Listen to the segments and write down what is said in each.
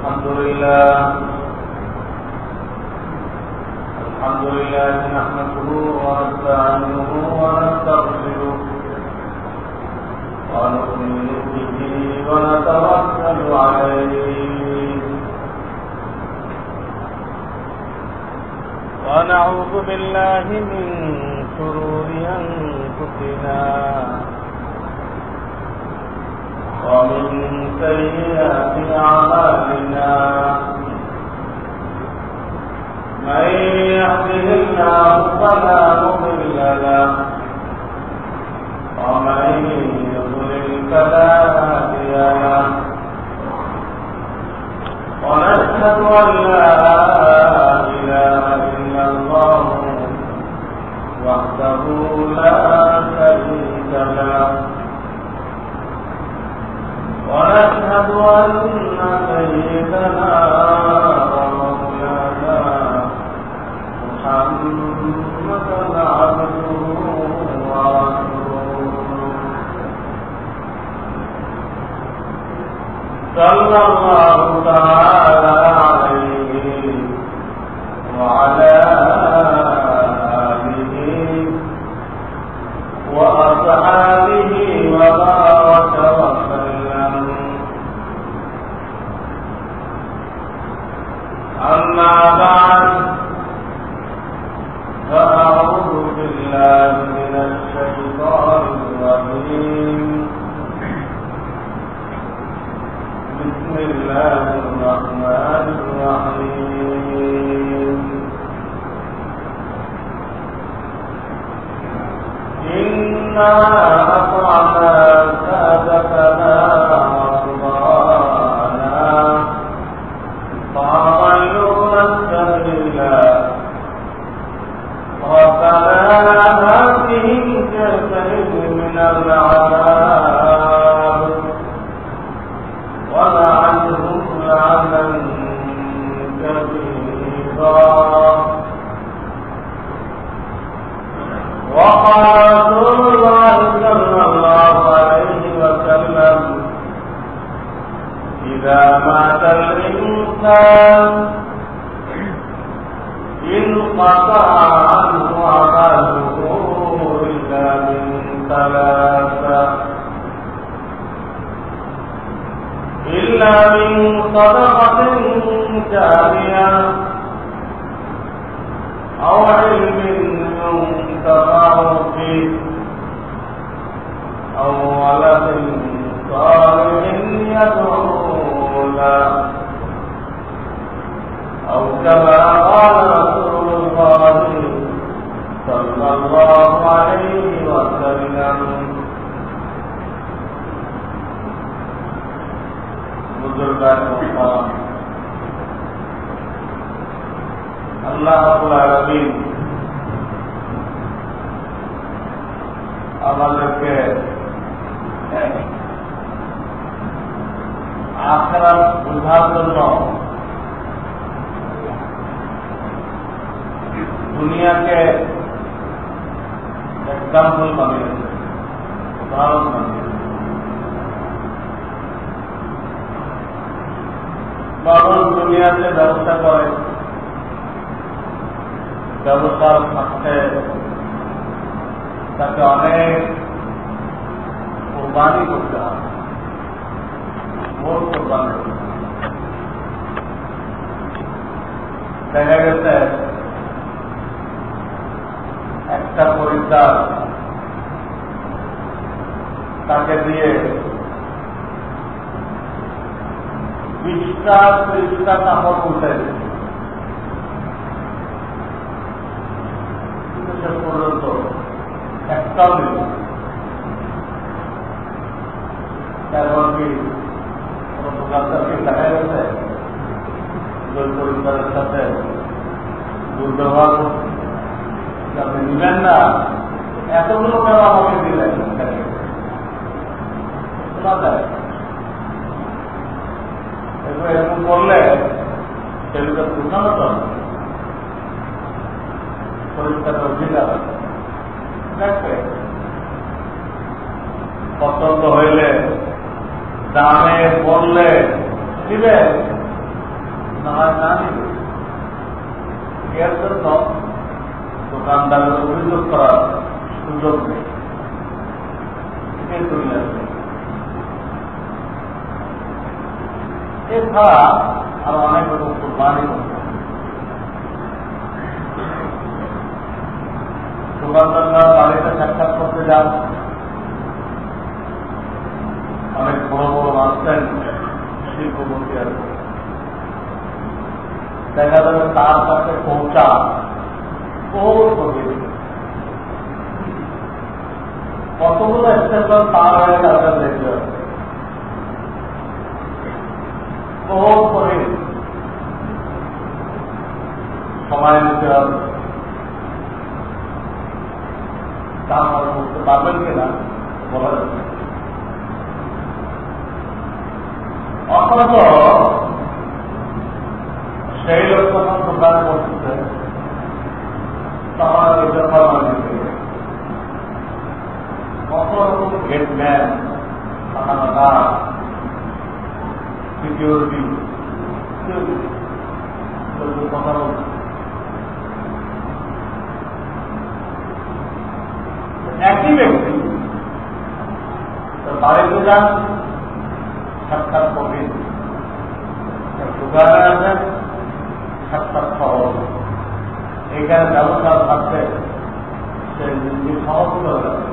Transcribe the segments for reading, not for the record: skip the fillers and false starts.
الحمد لله نحمده ونستعينه ونستغفره ونؤمن به ونتوكل عليه ونعوذ بالله من شرور أنفسنا ومن سيئات أعمالنا من يهده الله فلا مضل له ومن يضلل فلا هادي له ونشهد أن لا إله إلا الله وحده لا شريك له ونشهد أن سيدنا ومولانا محمدا عبده ورسوله صلى الله تعالى عليه وعلى آله وأصحابه وبارك وسلم. أما بعد فأعوذ بالله من الشيطان الرجيم. بسم الله الرحمن الرحيم. إنا أطعنا سادتنا وأرضاءنا فأضلونا السبيلا ربنا آتهم كفين من العذاب ولعنهم لعنا كبيرا. وقال رسول الله صلى الله عليه وسلم إذا مات الإنسان انقطع عنه عمله إلا من ثلاثة إلا من صدقة جارية أو علم ينتفع به أو ولد صالح يدعو له أو كما قال رسول الله صلى الله عليه وسلم. বুজুর্গান মুহতারাম, আল্লাহ রাব্বুল আলামিন আমাদেরকে আখিরাত বুঝার জন্য দুনিয়াকে এক্সাম্পল বানিয়েছে, উদাহরণ বানিয়েছে। মানুষ দুনিয়াতে ব্যবসা করে, ব্যবসার সাথে তাকে অনেক কোরবানি করতে হয়, মোট কোরবানি করতে হয়। দেখা গেছে একটা পরিবার তাকে দিয়ে 20টা কাপড় উঠে কিন্তু শেষ পর্যন্ত একটাও দিল। তারপর কি কোন দোকানদারকে দেখা গেছে ওই পরিবারের সাথে দুর্ব্যবহার করছে, আপনি নিবেন না, এতগুলো কেন আমাকে দিলেন? শোনা যায় এরকম করলে সেগুলো বুঝানো তো পরিষ্কার অধিকার পছন্দ হইলে দামে বললে দিবে, হয় না নিবে, এর জন্য দোকানদারের অভিযোগ করার সুযোগ নেই। এছাড়া আরো অনেক রকম কুরবানি করতে হবে। দোকানদাররা বাড়িতে সাক্ষাৎ করতে যান, অনেক বড় বড় মাস্টার শিল্পপতি আছে, দেখা যাবে তার কাছে পৌঁছা কতগুলো স্টেশন পার হয়ে তাদের দেখতে হবে, করে সময় নিতে হবে। তা আমরা বুঝতে পারবেন কিনা বলা যাচ্ছে। অথচ সেই লোক যখন দোকানে বসছে তখন কত রকম গেটম্যান, সিকিউরিটি কথা বলছে। একই ব্যক্তি বাড়িতে যান, সাক্ষাৎ কঠিন, দোকানে আছেন, সাক্ষাৎ সহজ। এইখানে ব্যবস্থা থাকতে সে জিনিস সহজ করে যাবে।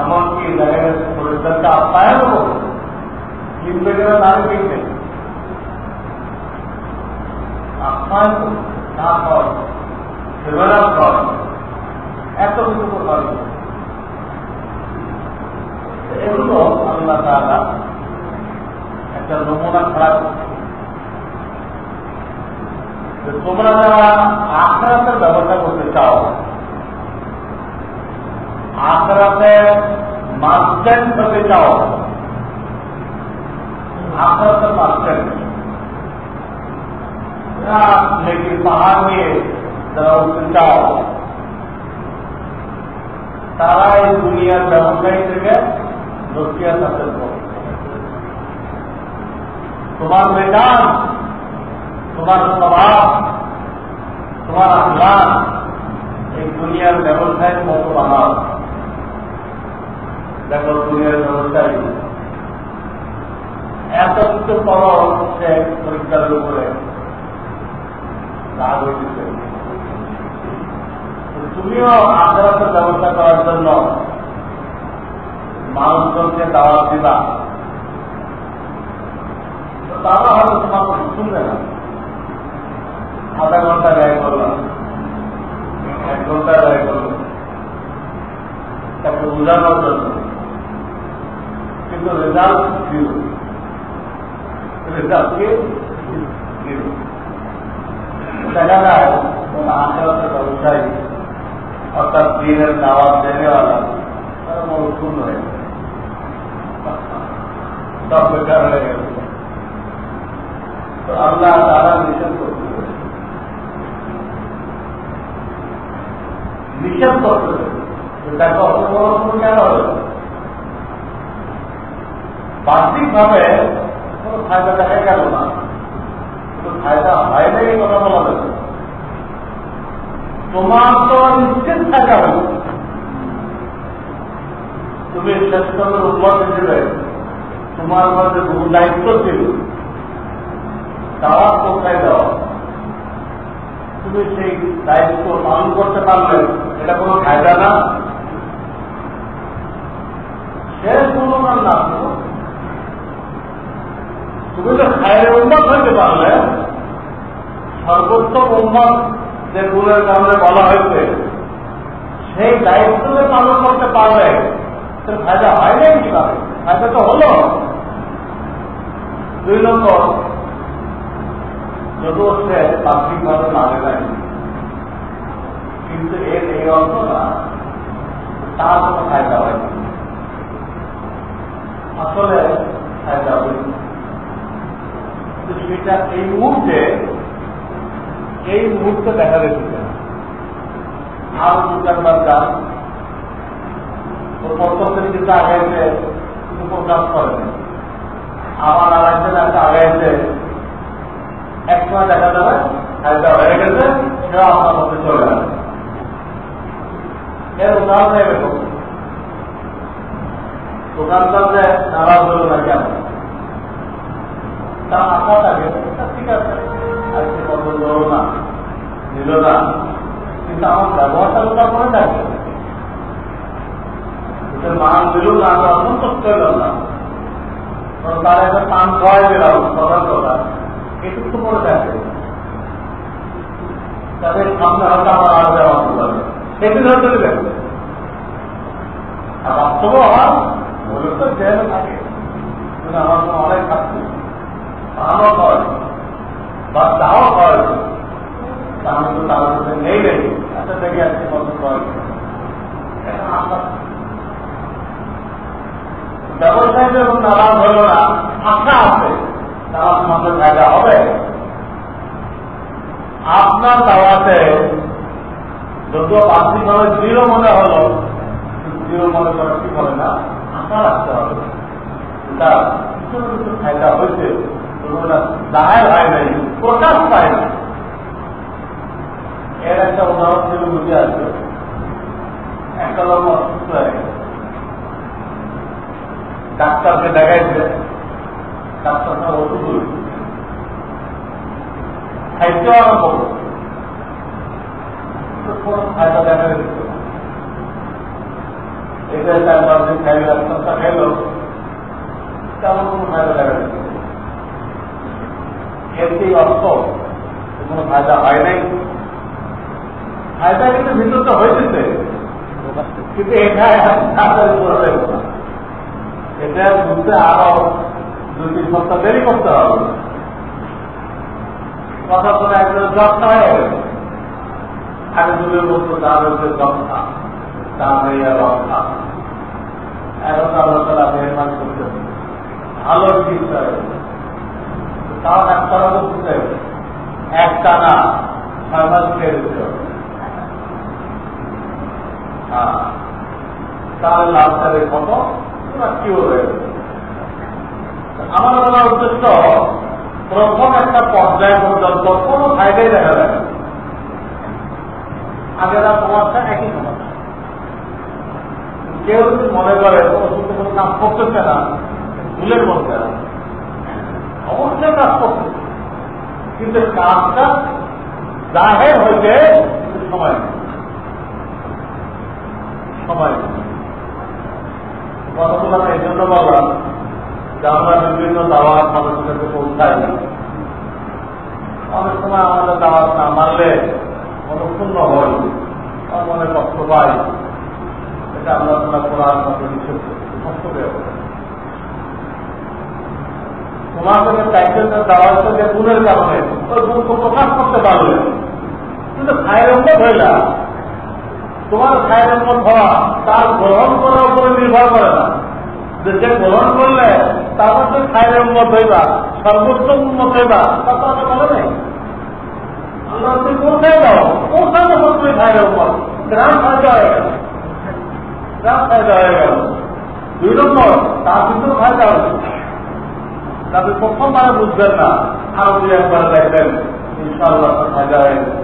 এমনকি দেখা গেছে পরিবারকে আপ্যায়ন করবে, কিনবে কিনা তার কিনবে, আপ্যায়ন করবে, না হয় সেবেলা কর, এত কিছু করতে এগুলো আল্লাহ তাআলা একটা নমুনা খারাপ করছে। তোমরা যারা আখিরাতের ব্যবস্থা করতে চাও, আখিরাতে মার্চেন্ট হতে চাও, আখিরাতের মার্চেন্ট নাকি পাহাড় নিয়ে যারা উঠতে চাও, তারা এই দুনিয়ার ব্যবসায়ী থেকে নসিহত হাসিল করো। তোমার মেজাজ, তোমার স্বভাব, তোমার আখলাক এই দুনিয়ার ব্যবসায়ের মতো বানাও। দেখো দুনিয়ার ব্যবসায়ী এত কিছু করো, সে পরীক্ষার উপরে রাগ হইতেছে। তুমিও আখিরাতের ব্যবস্থা করার জন্য মানুষজনকে দাওয়াত দিবা, তারা হয়তো তোমার শুনবে না। আধা ঘন্টা ব্যয় করলাম, 1 ঘন্টা ব্যয় করলাম তাকে বোঝানোর জন্য, কিন্তু রেজাল্ট জিরো, রেজাল্টকে জিরো। দেখা যায় আখিরাতের ব্যবসায়ী অর্থাৎ দিনের দাওয়াত দেনেওয়ালা তারা বড় শূন্য হয়ে গেছে, সব বেকার হয়ে গেছে। তো আল্লাহ তারা নিষেধ করতে দেখো অত বড় কোনো কেন হবে, বাহ্যিক ভাবে কোনো ফায়দা দেখা গেল না, কিন্তু ফায়দা হয় না এই কথা বলা যাবে। তোমার তো নিশ্চিত থাকা হবে, তুমি শ্রেষ্ঠের উন্মত হিসেবে তোমার মধ্যে বহু দায়িত্ব ছিল, দাওয়াত কোথায় দেওয়া, তুমি সেই দায়িত্ব পালন করতে পারলে এটা কোনো ফায়দা না, শেষ মূল্যমান না। তুমি তো খায়ের উন্মত হইতে পারলে, সর্বোত্তম উন্মত যে গুণের কারণে বলা হয়েছে সেই দায়িত্ব পালন করতে পারলে ফায়দা হয় নাই, কিভাবে ফায়দা তো হলো। 2 নম্বর, যদিও সে বাহ্যিকভাবে মানে নাই, কিন্তু এর এই অর্থ না তার কোনো ফায়দা হয়নি, আসলে ফায়দা হয়নি। সেটা এই মুহূর্তে দেখা দিচ্ছে। আর 2-4 যান ওর প্রত্যেক কিন্তু আগে কিছু প্রকাশ করেন, আমার আর একজন একটা আগাইছে, এক সময় দেখা যাবে খাইতে হয়ে গেছে, সেটা আপনার মধ্যে চলে আসে। এর উদাহরণ নেবে দোকানদার যে নারাজ হল না কেন, তার আশা থাকে ঠিক আছে আজকে কত ধরো না নিল না, কিন্তু আমার ব্যবহারটা ওটা করে থাকে মান দিল না, আমি অসন্তুষ্ট হইলাম না, তার একটা পান খাওয়াই দিলাম প্রধান কথা, এটুকু তো করে থাকে তাদের সামনে হয়তো আমার আর দেওয়া হবে সেদিন হয়তো দিলেন। আর বাস্তব আমার বলে তো জেলে থাকে, আমার তো অনেক থাকছে পানও খাওয়াই বা চাও খাওয়াই, আমি তো তার সাথে নেই নেই আচ্ছা দেখে আজকে কত খাওয়াই। ব্যবসায়ী যখন নারাজ হল না, আশা আছে তার মধ্যে ফায়দা হবে। আপনার দাওয়াতে যদিও বাহ্যিকভাবে দৃঢ় মনে হলো, দৃঢ় মনে করা ঠিক হবে না, আশা রাখতে হবে তার কিছু কিছু ফায়দা হয়েছে, জাহের হয় নাই, প্রকাশ পায় না। এর একটা উদাহরণ ছিল বুঝে আসবে। একটা লোক অসুস্থ হয়ে গেছে, ডাক্তারকে দেখাইছে, ডাক্তার তার ওষুধ খাইতে আরম্ভ করবে, কোন ফায়দা দেখা দিচ্ছে এটা 4-5 দিন খাইল, এক সপ্তাহ খাইল, তেমন কোনো ফায়দা দেখা দিচ্ছে। এতেই অর্থ কোনো ফায়দা হয় নাই, ফায়দা কিন্তু ভিতরটা হয়েছে, কিন্তু এটা এটা বুঝতে আরো 2-3 সপ্তাহ দেরি করতে হবে। কথা শোনা একজন যত্ন হয়ে গেছে, আগে দূরের বলতো তার হচ্ছে যত্না, তার মেয়ে রক্ষা, এখন আল্লাহ তারা মেহরবান করতে ভালো চিকিৎসা হয়েছে। তাও ডাক্তারও বুঝতে হবে একটা না 6 মাস খেয়ে দিতে হবে, তাহলে লাভটারে কত কি হয়ে গেছে। আমার বলার উদ্দেশ্য প্রথম একটা পর্যায় পর্যন্ত কোনো ফায়দাই দেখা যায় না, আগেরা সমস্যা একই সমস্যা। কেউ যদি মনে করে ওষুধে কোনো কাজ করতেছে না, ভুলের মধ্যে না, অবশ্যই কাজ করতে, কিন্তু কাজটা জাহের হইতে সময় সময় কথাগুলো আমি এই জন্য বললাম যে আমরা বিভিন্ন দাওয়াত মানুষের কাছে পৌঁছাই না, অনেক সময় আমাদের দাওয়াত না মানলে মনক্ষুণ্ণ হয়, মনে কষ্ট পাই, এটা আমরা কোরআন মতো নিষেধ কষ্ট পেয়ে তোমাকে চাইতে দাওয়াত থেকে গুণের কারণে ওই গুণকে প্রকাশ করতে পারলে, কিন্তু খায়ের হইলা তোমার খায়ের হওয়া তার গ্রহণ করার উপরে নির্ভর করে না, যে গ্রহণ করলে তার মধ্যে খায়ের উন্মত হইবা, সর্বোচ্চ উন্মত হইবা, তা তো আমরা বলে নেই। আমরা তুমি কোথায় যাও, কোথায় যখন তুমি খায়ের উন্মত, গ্রাম ফায়দা হয়ে গেল, গ্রাম ফায়দা হয়ে গেল। 2 নম্বর তার কিন্তু ফায়দা হচ্ছে, তাদের প্রথমবারে বুঝবেন না, আরো 2-1 দেখবেন ইনশাআল্লাহ ফায়দা হয়ে গেছে।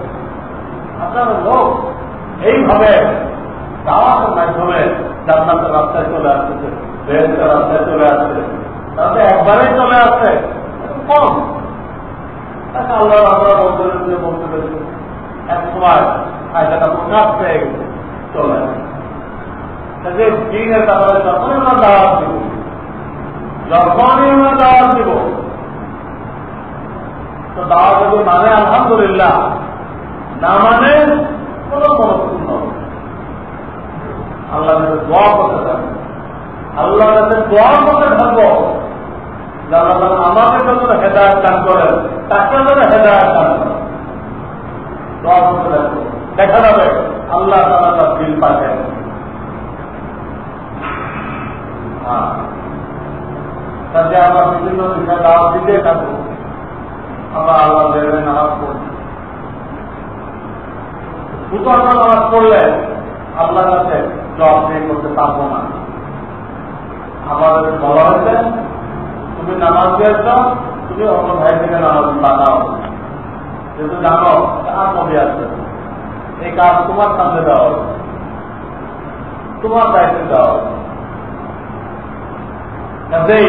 আপনার লোক এইভাবে দাওয়াতের মাধ্যমে জান্নাতের রাস্তায় চলে আসতেছে, বেহেশতের রাস্তায় চলে আসছে, তাতে একবারেই চলে আসছে কম। তাকে আল্লাহ আমরা বলতে পেরেছি এক সময় ফায়দাটা প্রকাশ পেয়ে গেছে, চলে আসছে। যে দিনের ব্যাপারে যখনই আমরা দাওয়াত দিব, যখনই আমরা দাওয়াত দিব, তো দাওয়াত যদি মানে আলহামদুলিল্লাহ, না মানে কোনো মনক্ষুণ্ণ হবে। আল্লাহ কাছে দোয়া করতে থাকবে, আল্লাহ কাছে দোয়া করতে থাকবো, আল্লাহ আমাকে যত হেদায়ত দান করেন তাকে যত হেদায়ত দান করেন, দোয়া করতে থাকবো, দেখা যাবে আল্লাহ তাআলা তার দিল পাচ্ছেন। তাতে আমরা বিভিন্ন বিষয়ে দাওয়াত দিতে থাকবো, আমরা আল্লাহ দেবে নামাজ পড়বো, শুধু আমরা নামাজ পড়লে আল্লাহর কাছে জবাব দিয়ে করতে পারবো না। আমাদের বলা হয়েছে তুমি নামাজ দিয়েছ, তুমি অন্য ভাই থেকে নামাজ বানাও, যেহেতু জানো আর নবী আছে, এই কাজ তোমার সামনে দেওয়া হবে, তোমার দায়িত্বে দেওয়া হবে। কাজেই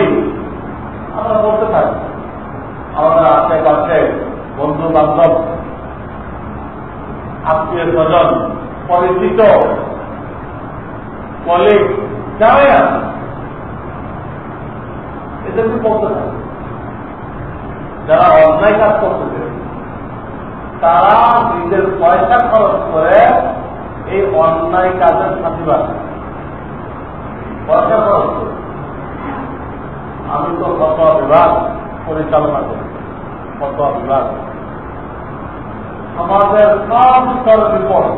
আমরা বলতে থাকি আমাদের আশেপাশে বন্ধু বান্ধব, আত্মীয় স্বজন, পরিচিত, কলিগ, যারাই আছে এদেরকে বলতে থাকে যারা অন্যায় কাজ করতেছে তারা নিজের পয়সা খরচ করে এই অন্যায় কাজের সাথী বাড়ে, পয়সা খরচ করে। আমি তো ফতোয়া বিভাগ পরিচালনা করি, ফতোয়া বিভাগ আমাদের সব স্তরের রিপোর্ট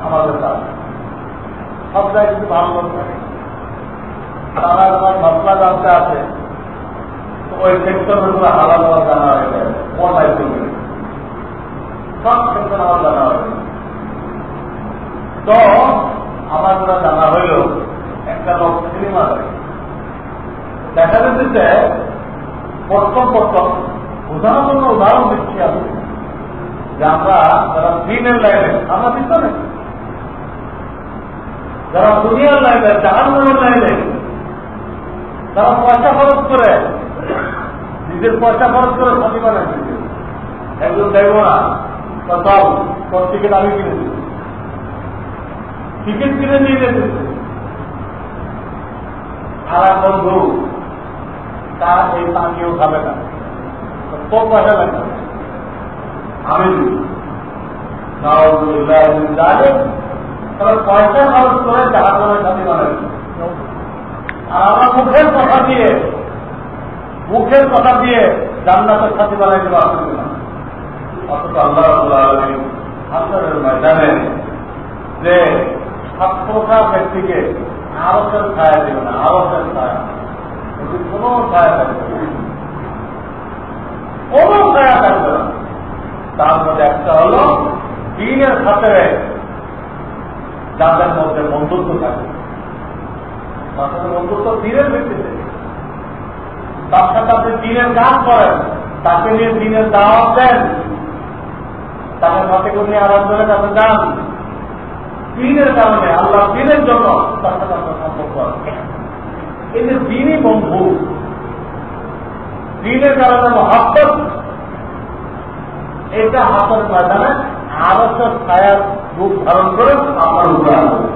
আমাদের কাছে সব জায়গায় কিছু ভালো করতে তারা তোমার মশলা জানতে আছে, তো ওই সেক্টরের উপরে হালাল হওয়ার জানা হয়ে যায়, কোন দায়িত্ব নেই, সব সেক্টর আমার জানা হয়ে যায়। তো আমার যেটা জানা হইল একটা লোক সিনেমা দেখা যাচ্ছে প্রথম বোঝানোর জন্য উদাহরণ দিচ্ছি আমি যে আমরা যারা দিনের লাইনে আমরা পিছনে, যারা দুনিয়ার লাইনে জাহান্নামের লাইনে তারা পয়সা খরচ করে নিজের পয়সা খরচ করে সাথী বানায় দিচ্ছে। একজন দেখব না সব তোর টিকিট আমি কিনে দিচ্ছি, টিকিট কিনে নিয়ে যেতেছে। আর এক বন্ধু তার এই পানিও খাবে না, তোর পয়সা লাগবে আমি দিই, তারা পয়সা খরচ করে জাহান্নামের সাথী বানায়। আর আমরা মুখের কথা দিয়ে জান্নাতের সাথী বানাইতে পারছি না। অথচ আল্লাহ রাব্বুল আলামিন হাসরের ময়দানে যে ছাত্রটা ব্যক্তিকে আরশের ছায়া দেবে না, আরশের ছায়া কোন ছায়া থাকবে না, কোন ছায়া থাকবে না। তার মধ্যে একটা হলো দ্বীনের সাথে যাদের মধ্যে বন্ধুত্ব থাকে, তাদের বন্ধুত্ব দ্বীনের ভিত্তিতে, তার সাথে আপনি দ্বীনের কাজ করেন, তাকে নিয়ে দ্বীনের দাওয়াত দেন, তাকে সাথে করে নিয়ে আরাধনের কাছে যান, দ্বীনের কারণে আল্লাহ দ্বীনের জন্য তার সাথে আপনার সম্পর্ক আছে। এই যে দ্বীনই বন্ধু, দ্বীনের কারণে মহাব্বত, এটা হাতের ময়দানে আরশের ছায়ার রূপ ধারণ করে আপনার উপরে আসবে,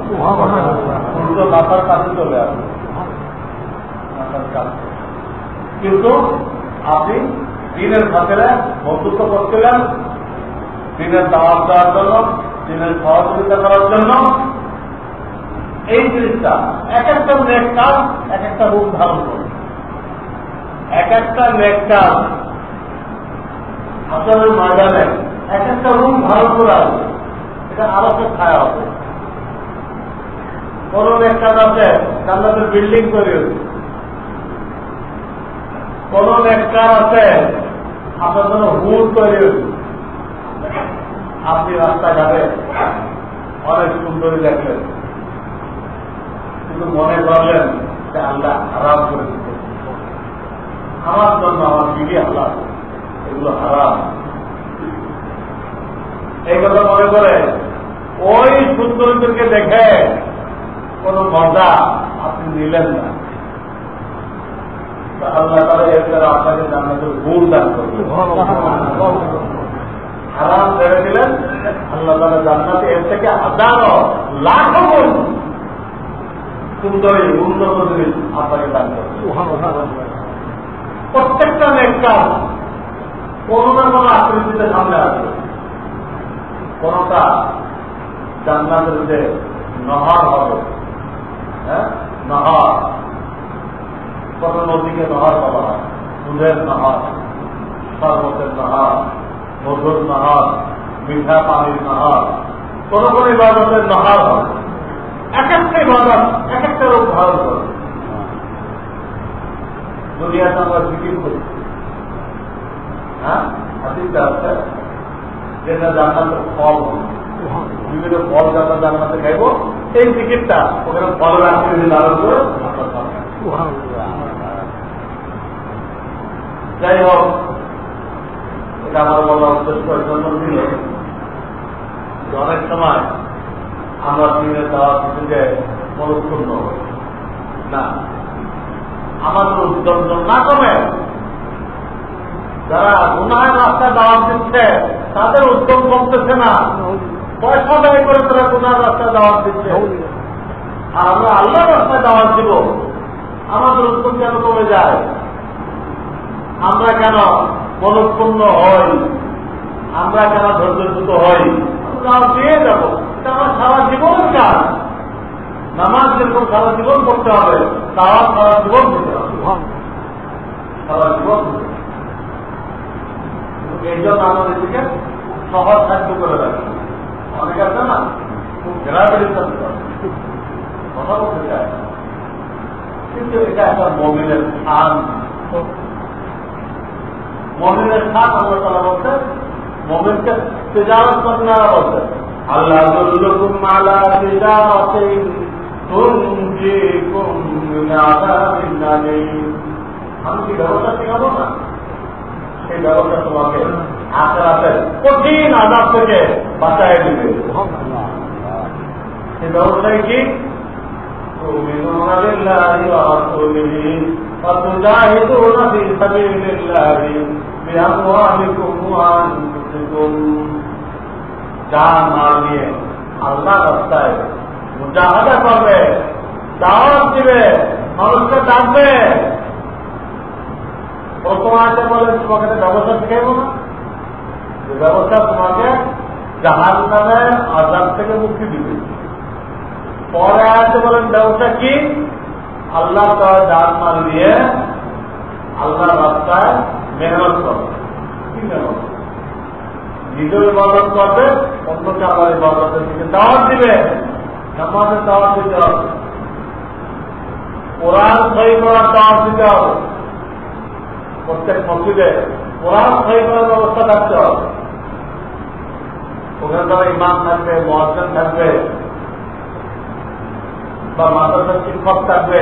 মাথার কাছে চলে আসবে, মাথার কাছে। কিন্তু আপনি দিনের খাতিরে বন্ধুত্ব করছিলেন, দিনের দাওয়াত দেওয়ার জন্য, দিনের সহযোগিতা করার জন্য, এই জিনিসটা এক একটা নেক কাজ এক একটা রূপ ধারণ করে, এক একটা নেক কাজ আসলে ময়দানে এক একটা রূপ ধারণ করে আসবে, এটা আরশের ছায়া হবে। কোন নেক কাজ আছে জান্নাতের বিল্ডিং তৈরি হচ্ছে, কোন নেককার আছে আপনার জন্য হুট তৈরি হচ্ছে, আপনি রাস্তাঘাটে অনেক সুন্দরী দেখলেন, কিন্তু মনে করলেন যে আল্লাহ হারাম করে দিতে, আমার জন্য আমার বিবি আল্লাহ এগুলো হারাম, এই কথা মনে করে ওই সুন্দরীদেরকে দেখে কোন মজা আপনি নিলেন না। আল্লাহ তাআলা এর দ্বারা আপনাকে জান্নাতের গুণ দান করবেন, হারাম ছেড়ে দিলেন, আল্লাহ তাআলা জান্নাতে এর থেকে হাজারো লাখো গুণ সুন্দরী উন্নত জিনিস আপনাকে দান করবেন। প্রত্যেকটা নেক কাজ কোন না কোন আকৃতিতে সামনে আসবে, কোনটা জান্নাতের যে নহর হবে, হ্যাঁ নহর, কোন নদীকে নহর বলা হয়, দুধের নহর, শরবতের নহর, মধুর নহর, মিঠা পানির নহর, কোন কোন ইবাদতের নহর হবে, এক একটা ইবাদত এক একটা রূপ ধারণ করবে। দুনিয়াতে আমরা জিকির করি, হ্যাঁ হাদিসে আছে যেটা জান্নাতের ফল হবে, বিভিন্ন ফল যারা জান্নাতে খাইব, এই জিকিরটা ওখানে ফলের আকৃতি ধারণ করে যাই হোক, এটা আমার বলা উদ্দেশ্য জন্য ছিল যে অনেক সময় আমরা দিনের দাওয়াত থেকে মনক্ষুণ্ণ হই না, আমাদের উদ্যম না কমে। যারা গুনাহের রাস্তায় দাওয়াত দিচ্ছে তাদের উদ্যম কমতেছে না, পয়সা ব্যয় করে তারা গুনাহের রাস্তায় দাওয়াত দিচ্ছে। আর আমরা আল্লাহর রাস্তায় দাওয়াত দিব, আমাদের উদ্যম কেন কমে যায়? আমরা কেন মনক্ষুণ্ণ হই? আমরা কেন ধৈর্যচ্যুত হই? আমরা দিয়ে যাবো, এটা আমার সারা জীবনের কাজ। নামাজ যেরকম সারা জীবন করতে হবে, দাওয়াত সারা জীবন দিতে হবে, সারা জীবন। এই জন্য আমাদের দিকে সহজ সাহায্য করে রাখি। অনেক আছে না, খুব ঘেরাঘেরি কথা বলতে চায়, কিন্তু এটা একটা মমিনের স্থান। মমিনের স্থান আমরা তারা বলতে, মমিনকে তেজারত করনারা বলতে, আল্লাহ যুল্লুকুম আলা তিজারাতিন তুনজিকুম মিন আযাবিন আলীম। আমি কি ব্যবস্থা শেখাবো না? সেই ব্যবস্থা তোমাকে আখিরাতের কঠিন আযাব থেকে বাঁচায় দিবে। সেই ব্যবস্থায় কি? তুমিনুনা বিল্লাহি ওয়া রাসূলিহি ওয়া তুজাহিদুনা ফি সাবিলিল্লাহি বিআমওয়ালিকুম ওয়া আনফুসিকুম। জান মাল নিয়ে আল্লাহর রাস্তায় মুজাহাদা করবে, দাওয়াত দিবে, মানুষকে ডাকবে। প্রথম আয়াতে বলে তোমাকে ব্যবস্থা শিখাইব না, যে ব্যবস্থা তোমাকে জাহান্নামের আযাব থেকে মুক্তি দিবে। পরে আয়াতে বলেন ব্যবস্থা কি? আল্লাহ তাআলা জান মাল দিয়ে আল্লাহর রাস্তায় মেহনত করবে। কি মেহনত? নিজের ইবাদত করবে, অন্যকে আল্লাহর ইবাদতের দিকে দাওয়াত দিবে। নামাজের দাওয়াত দিতে হবে, কোরআন সহি করার দাওয়াত দিতে হবে। প্রত্যেক মসজিদে কোরআন সহি করার ব্যবস্থা থাকতে হবে। ওখানে তারা ইমাম থাকবে, মুয়াজ্জিন থাকবে, বা মাদ্রাসার শিক্ষক থাকবে।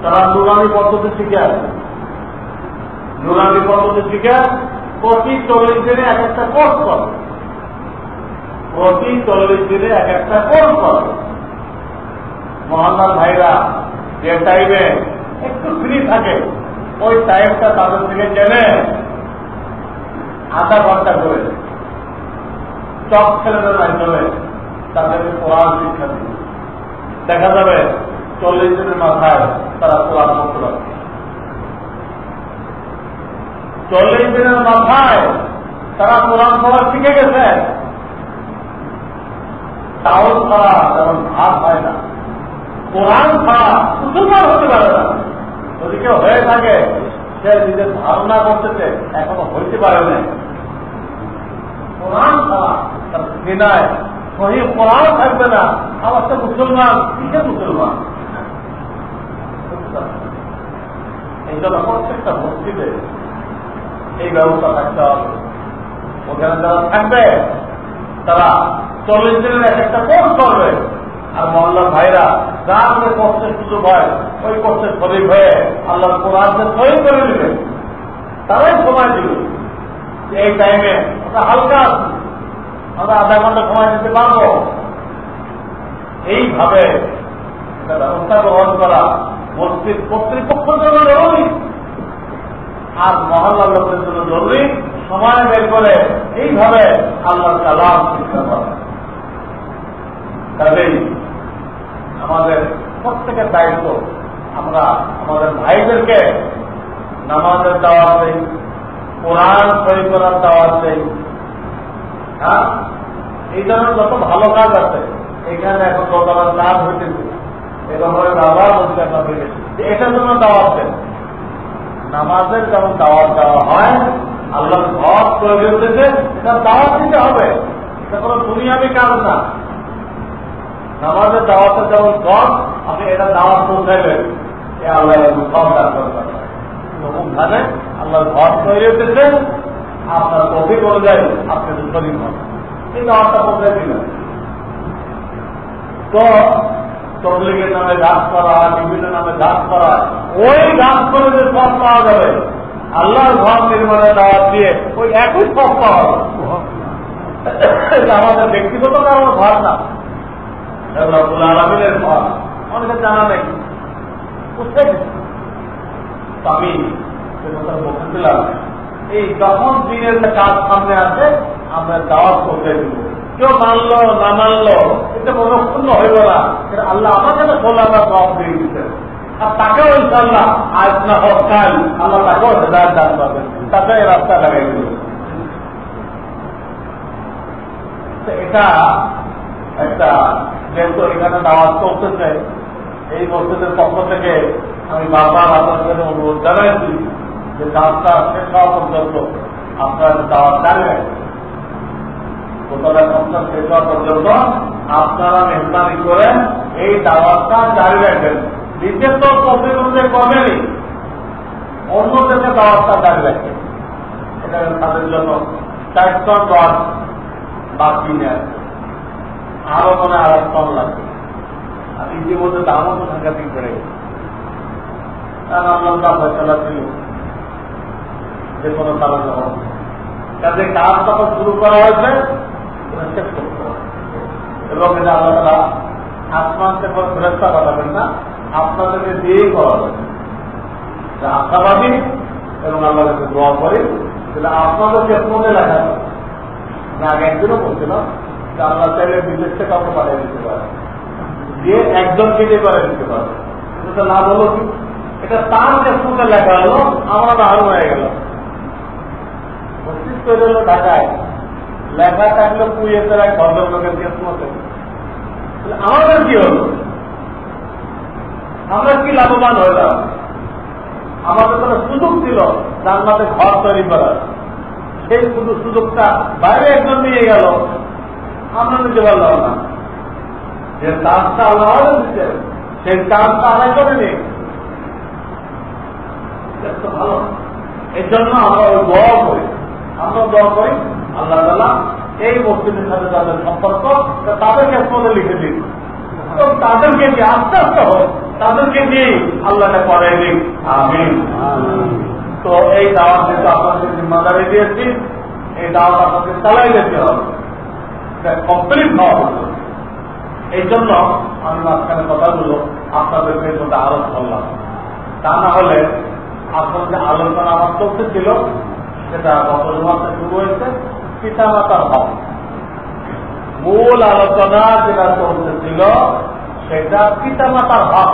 তারা নুরানি পদ্ধতি শিখে আসবে। নুরানি পদ্ধতি শিখে প্রতি 40 দিনে এক একটা কোর্স করবে। প্রতি 40 দিনে এক একটা কোর্স করবে। মহল্লার ভাইরা যে টাইমে একটু ফ্রি থাকে, ওই টাইমটা তাদের থেকে জেনে আধা ঘন্টা করে চক ছেলেদের মাধ্যমে তাদেরকে কোরআন শিক্ষা দিবে। দেখা যাবে 40 দিনের মাথায় তারা কোরআন পড়তে পারবে। 40 দিনের মাথায় তারা কোরআন পড়া শিখে গেছে। চাউল ছাড়া যেমন ভাত হয় না, কোরআন ছাড়া মুসলমান হতে পারে না। যদি কেউ হয়ে থাকে, সে নিজের ধারণা করতেছে এখনো হইতে পারে না। কোরআন ছাড়া তার সিনায় সহি কোরআন থাকবে না, আমার তো মুসলমান, কিসের মুসলমান? এই জন্য প্রত্যেকটা মসজিদে এই ব্যবস্থা থাকতে হবে। ওখানে যারা থাকবে তারা 40 দিনের এক একটা কোর্স করবে। আর মহল্লার ভাইরা যার যে কষ্টের সুযোগ হয়, ওই কষ্টের শরীর হয়ে আল্লাহর কোরআনকে সহি করে দিবে। তারাই সময় দিবে এই টাইমে আমরা হালকা আছি, আমরা আধা ঘন্টা সময় দিতে পারবো। এইভাবে একটা ব্যবস্থা গ্রহণ করা মসজিদ কর্তৃপক্ষের জন্য জরুরি, আর মহল্লার লোকের জন্য জরুরি। সময় বের করে এইভাবে আল্লাহর কালাম শিক্ষা করা। কাজেই আমাদের প্রত্যেকের দায়িত্ব, আমরা আমাদের ভাইদেরকে নামাজের দাওয়াত দেই, কোরআন সহি করার দাওয়াত দেই। হ্যাঁ, এই ধরনের যত ভালো কাজ আছে এখানে এখন দোতলার কাজ হইতেছে, এরকম আবার বলতে আপনাদের এটার জন্য দাওয়াত দেন। নামাজের যেমন দাওয়াত দেওয়া হয়, আল্লাহর ঘর তৈরি হতেছে, এটা দাওয়াত দিতে হবে। এটা কোনো দুনিয়াবি কাজ না। নামাজের দাওয়াতের যেমন ঘর, আপনি এটা দাওয়াত পৌঁছাইবেন, এ আল্লাহ সব ডাক্তার অমুক ধানে আল্লাহর ঘর তৈরি হতেছে, আপনার তৌফিক অনুযায়ী আপনি শরীর হন, এই দাওয়াতটা পৌঁছাই দিলেন। তো তবলিগের নামে গাছ করা, বিভিন্ন নামে গাছ করা, ওই গাছ করে যে সব পাওয়া যাবে, আল্লাহর ঘর নির্মাণের দাওয়াত দিয়ে ওই একই সব পাওয়া আমাদের ব্যক্তিগত কারণ ঘর না, রব্বুল আলামিনের ঘর অনেকে জানা নেই। আমি বলতেছিলাম এই যখন দিনের কাজ সামনে আসে আমরা দাওয়াত করতে দিব, কেউ মানলো না মানলো এটা মনক্ষুণ্ণ হইল না, এটা আল্লাহ আমার কাছে খোলা আমরা জবাব দিয়ে দিচ্ছেন। আর তাকেও ইনশাল্লাহ আজ না হোক কাল আল্লাহ তাকেও হেদায়েত দান করবেন, তাকে এই রাস্তা লাগাই দিল। এটা একটা যেহেতু এখানে দাওয়াত করতেছে, এই মসজিদের পক্ষ থেকে আমি বারবার আপনাদের অনুরোধ জানাইছি যে কাজটা শেষ হওয়া পর্যন্ত আপনার দাওয়াত জারি রাখবেন। কোথাও সংস্থান শেষ হওয়া পর্যন্ত আপনারা মেহরবানি করে এই দাওয়াতটা জারি রাখবেন। নিজে তো প্রতিবন্ধে করবেনই, অন্যদেরকে দাওয়াতটা জারি রাখবেন। এটা তাদের জন্য 4 টন রড বাকি নেয়, আরো মনে আর এক টন লাগবে। আর ইতিমধ্যে দামও তো সাংঘাতিক বেড়ে গেছে। ফয়সলা ছিল যে কোনো কারণে কাজে কাজ তখন শুরু করা হয়েছে শেষ করতে হবে। এবং এটা আল্লাহ তাআলা আসমান থেকে ফেরেশতা পাঠাবেন না, আপনাদেরকে দিয়েই করা যাবে। আশাবাদী এবং আল্লাহ কাছে দোয়া করি যেটা আপনাদেরকে মনে লেখা যাবে। আগে একদিনও বলছিলাম যে আল্লাহ চাইলে বিদেশে কাউকে পাঠিয়ে দিতে পারে, দিয়ে একজনকে দিয়ে করে দিতে পারে। এটা না বলো কি, এটা তার কেসমতে লেখা হলো, আমরা না আরো হয়ে গেল। মসজিদ তৈরি হলো ঢাকায়, লেখা থাকলো কুয়েতের এক ভদ্রলোকের কেসমতে। আমাদের কি হলো? আমরা কি লাভবান হইলাম? আমাদের কোনো সুযোগ ছিল জান্নাতে ঘর তৈরি করার, সেই সুযোগটা বাইরে একজন নিয়ে গেল, আমরা নিতে পারলাম না। যে কাজটা আল্লাহ দিচ্ছে সেই কাজটা আদায় করে নিই, ভালো। এই জন্য আমরা ওই দোয়া করি, আল্লাহ তাআলা এই মসজিদের সাথে যাদের সম্পর্ক তাদেরকে মনে লিখে দিন, তাদেরকে দিয়ে আস্তে আস্তে হোক, তাদেরকে দিয়ে আল্লাহকে পড়াই দিন। আমিন। তো এই দাওয়াত যেহেতু আপনাদের জিম্মাদারি দিয়েছি, এই দাওয়াত আপনাদের চালাই যেতে হবে, কমপ্লিট হওয়া হতো। এই জন্য আমি মাঝখানে কথাগুলো আপনাদেরকে মধ্যে আরোপ করলাম। তা না হলে আপনার যে আলোচনা আমার চলতেছিল সেটা গত মাসে শুরু হয়েছে পিতা মাতার হক। মূল আলোচনা যেটা চলতেছিল সেটা পিতা মাতার হক।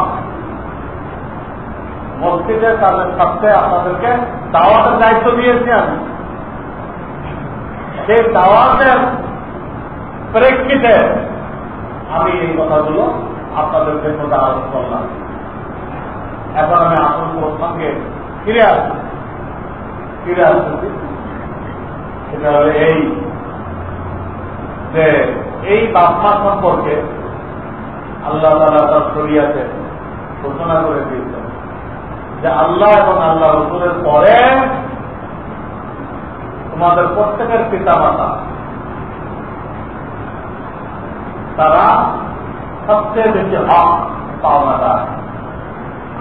মসজিদে তাদের সাথে আপনাদেরকে দাওয়াতের দায়িত্ব দিয়েছি আমি, সেই দাওয়াতের প্রেক্ষিতে আমি এই কথাগুলো আপনাদেরকে মধ্যে আলোচনা করলাম। এখন আমি আসল প্রসঙ্গে ফিরে আসতেছি। সেটা হলো এই যে এই বাপমা সম্পর্কে আল্লাহ তাআলা তার শরীয়তে ঘোষণা করে দিয়েছেন যে আল্লাহ এবং আল্লাহ রাসূলের পরে তোমাদের প্রত্যেকের পিতা মাতা তারা সবচেয়ে বেশি হক পাওনাদার।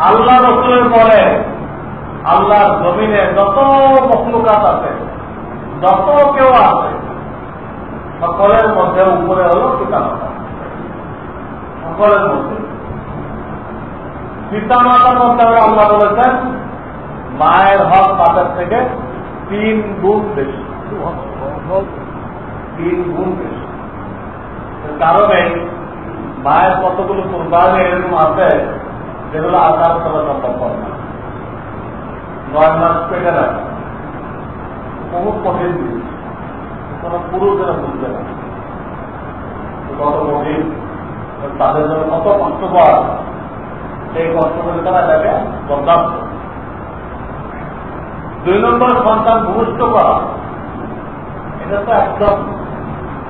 আল্লাহ রাসূলের পরে আল্লাহর জমিনে যত মখলুকাত আছে, যত কেউ আছে, সকলের মধ্যে উপরে হল পিতা মাতা। সকলের মধ্যে পিতা মাতার মধ্যে আল্লাহ বলেছেন মায়ের হক বাপের থেকে 3 গুণ বেশি, 3 গুণ বেশি। কারণে মায়ের কতগুলো কুরবানি এরকম আছে যেগুলো আসার করা সম্ভব না। 9 মাস পেটে রাখা বহু কঠিন জিনিস, কোন পুরুষেরা বুঝবে না কত কঠিন, তাদের জন্য কত কষ্টকর, সেই কষ্ট করে তারা এটাকে বরদাস্ত। 2 নম্বর সন্তান ভূমিষ্ঠ করা, এটা তো একদম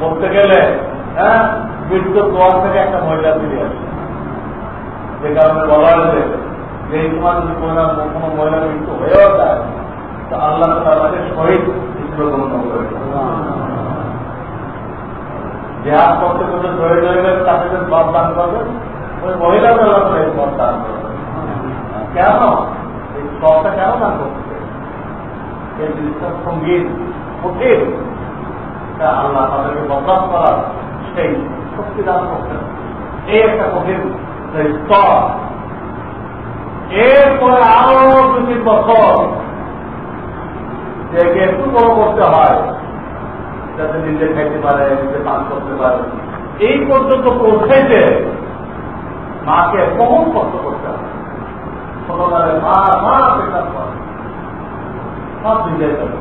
বলতে গেলে মৃত্যুর দোয়ার থেকে একটা মহিলা ফিরে আসে। যে কারণে বলা হয়েছে যে এই সময় যদি কোনো মহিলা মৃত্যু হয়েও যায় তো আল্লাহ তাআলা শহীদ হিসেবে গণ্য করে। যে হাত করতে করতে শহীদ হয়ে গেলে তাকে যে সব দান করবে, ওই মহিলাকে আল্লাহ তাআলা এই সব দান করবে। কেন এই সবটা কেন দান করতে? এই জিনিসটা সঙ্গীত কঠিন, আল্লাহ তাদেরকে বরদাস্ত করার সেই শক্তি দান করতেন। এই একটা কঠিন স্তর। এরপরে আরো 2-3 বছর যে একটু বড় করতে হয়, যাতে নিজে খাইতে পারে, নিজে পান করতে পারে, এই পর্যন্ত পৌঁছাইতে মাকে বহু কষ্ট করতে হয়। ছোটবেলায় মা পেশাব করে সব ভিজে যাবে,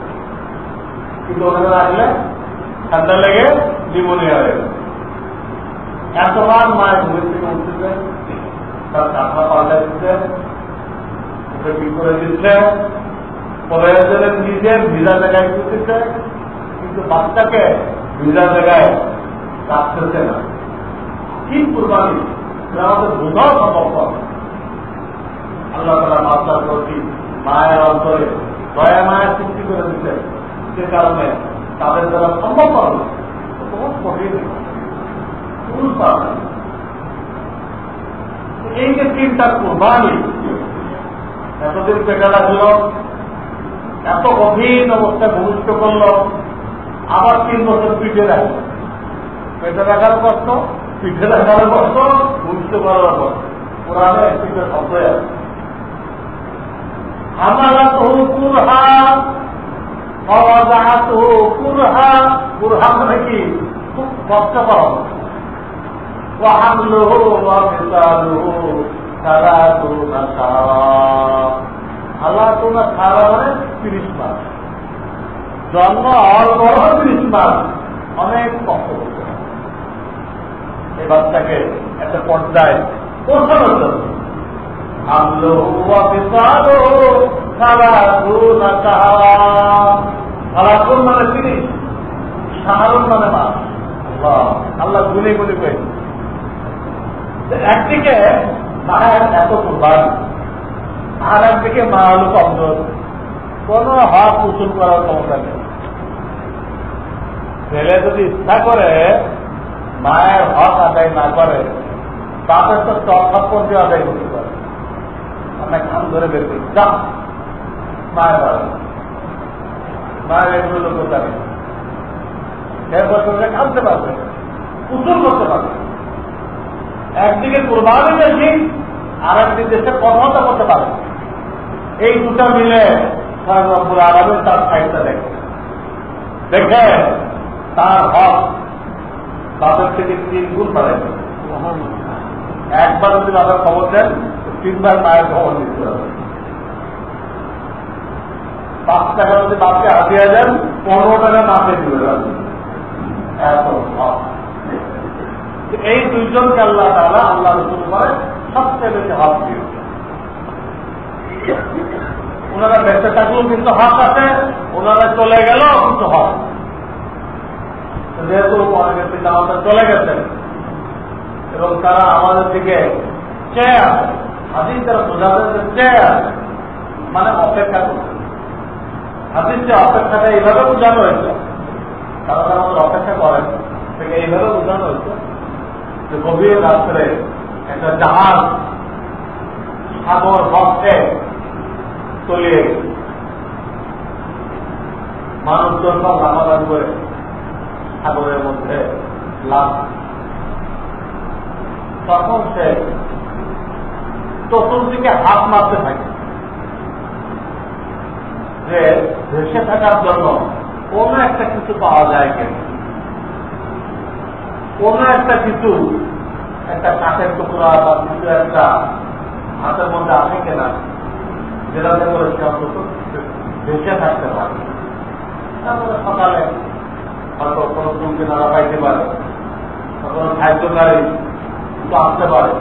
কিন্তু ওখানে রাখলে ঠান্ডা লেগে নিউমোনিয়া হয়ে যাবে। এতবার মায়ের ঘুমের থেকে উঠতেছে, তার কাঁথা পাল্টা দিচ্ছে, ওকে কি করে দিচ্ছে, প্রয়োজনে নিজে ভিজা জায়গায় দিচ্ছে, কিন্তু বাচ্চাকে ভিজা জায়গায় রাখতেছে না। কি কুরবানি, আমাদের বোঝাও সম্ভব। আল্লাহ তাআলা বাচ্চার প্রতি মায়ের অন্তরে দয়া মায়ের সৃষ্টি করে দিচ্ছে, সে কারণে তাদের দ্বারা সম্ভব হবে বহুত কঠিন। এই যে 3টা কুরবানি এতদিন পেটে রাখলো, এত গভীর অবস্থায় ভূমিষ্ঠ করলো, আবার 3 বছর পিঠে রাখলো। পেটে রাখার কষ্ট, পিঠে রাখার কষ্ট, ভূমিষ্ঠ করার কষ্ট। কোরআনে পিঠে শব্দ আছে হামালাতুহু কুরহা ওয়া ওয়াদাআতুহু কুরহা। কুরহা মানে কি? খুব কষ্টকর। ওয়া হামলুহু ওয়া ফিসালুহু 30 শাহরা। 30 শাহরা মানে 30 মাস। জন্ম হওয়ার পর 30 মাস অনেক কষ্ট করতে হয় এই বাচ্চাকে একটা পর্যায়ে পৌঁছানোর জন্য। হামলুহু ওয়া ফিসালুহু 30 শাহরা। 30 মানে 30, শাহরুন মানে মাস। আল্লাহ গুনে গুনে পেয়েছে। একদিকে মায়ের এত কুরবান, আর একদিকে মা হল কমজোর, কোন হক উসুল করার ক্ষমতা নেই। ছেলে যদি ইচ্ছা করে মায়ের হক আদায় না করে, তাদের তো চর্চাপন দিয়ে আদায় করতে পারে। আপনার কান ধরে বের করি, যা মায়ের বাড়ি, মায়ের এগুলো কোথা নেই, কাঁদতে পারবে, উসুল করতে পারবে। একদিকে কুরবানি বেশি, আর একদিকে দেশে কথা করতে পারে। এই দুটা মিলে রব্বুল আলামিন তার সাইডটা দেখে তার হক তাদের থেকে 3 গুণ বাড়ে। একবার যদি বাবার খবর দেন, 3 বার মায়ের খবর দিতে হবে। 5 টাকা যদি বাপকে হাতিয়ে দেন, 15 টাকা মাকে দিবে এত হক। এই 2 জনকে আল্লাহ তাআলা আল্লাহ রাসূল করে সবচেয়ে বেশি হক দিয়েছে। ওনারা বেঁচে থাকলেও কিন্তু হক আছে, ওনারা চলে গেলেও কিন্তু হক। যেহেতু অনেকের পিতা মাতা চলে গেছেন এবং তারা আমাদের দিকে চেয়ে আছে, হাদিস তারা বোঝাতে চেয়ে আছে, মানে অপেক্ষা করছে। হাদিস যে অপেক্ষাটা এইভাবে বোঝানো হয়েছে, তারা আমাদের অপেক্ষা করেন থেকে এইভাবে বোঝানো হয়েছে যে গভীর রাত্রে একটা জাহাজ সাগর পথে তলিয়ে গেছে, মানুষজন সব লাফালাফি করে সাগরের মধ্যে লাভ। তখন সে চতুর্দিকে হাত মারতে থাকে যে ভেসে থাকার জন্য কোন একটা কিছু পাওয়া যায় কেন, কোন একটা কিছু, একটা কাঠের টুকরা বা কিছু একটা হাতের মধ্যে আসে কেনা, যেটাতে করে সে অন্তত ভেসে থাকতে পারে। তারপরে সকালে হয়তো কোনো চুলকে নাড়া পাইতে পারে, কোনো খাদ্যকারী কিন্তু আসতে পারে।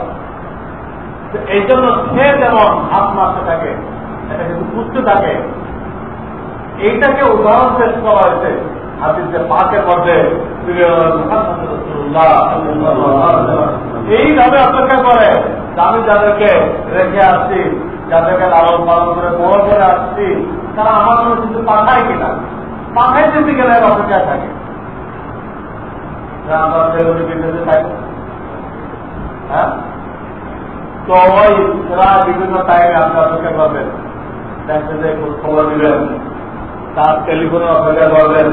এই জন্য সে যেমন হাত মারতে থাকে, এটা কিন্তু বুঝতে থাকে। এইটাকে উদাহরণ পেশ করা হয়েছে হাদিসে পাকের মধ্যে। এইভাবে অপেক্ষা করে আমি যাদেরকে রেখে আসছি, যাদেরকে লালন পালন করে বড় করে আসছি, তারা আমার জন্য কিছু পাঠায় কিনা, পাঠাই যেতে গেলে অপেক্ষায় থাকে। আমরা সেগুলি বিদ্যুতে থাকি, হ্যাঁ, তো ওই এরা বিভিন্ন টাইমে আপনি অপেক্ষা করবেন, দেখতে যে খবর দিবেন তার টেলিফোনে অপেক্ষা করবেন,